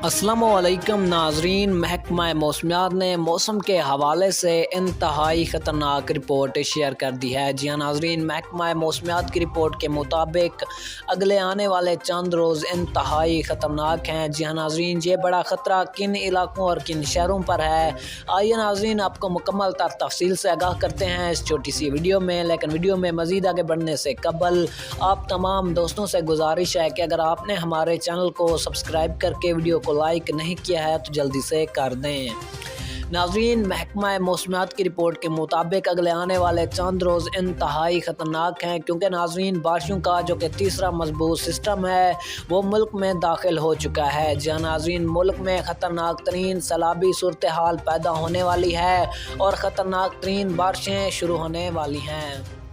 अस्सलामुअलैकुम नाजरीन, महकमा मौसमियात ने मौसम के हवाले से इंतहाई ख़तरनाक रिपोर्ट शेयर कर दी है। जी हाँ नाजरीन, महकमा मौसमियात की रिपोर्ट के मुताबिक अगले आने वाले चंद रोज़ इंतहाई ख़तरनाक हैं। जी हाँ नाजरीन, ये बड़ा ख़तरा किन इलाकों और किन शहरों पर है, आइए नाजरीन आपको मुकम्मल तफसील से आगाह करते हैं इस छोटी सी वीडियो में। लेकिन वीडियो में मज़ीद आगे बढ़ने से कबल आप तमाम दोस्तों से गुजारिश है कि अगर आपने हमारे चैनल को सब्सक्राइब करके वीडियो को लाइक नहीं किया है तो जल्दी से कर दें। नाज़रीन, महकमा मौसमियात की रिपोर्ट के मुताबिक अगले आने वाले चंद रोज़ इंतहाई ख़तरनाक हैं, क्योंकि नाज़रीन बारिशों का जो कि तीसरा मजबूत सिस्टम है वो मुल्क में दाखिल हो चुका है। जहाँ नाज़रीन मुल्क में ख़तरनाक तरीन सैलाबी सूरत हाल पैदा होने वाली है और ख़तरनाक तरीन बारिशें शुरू होने वाली हैं।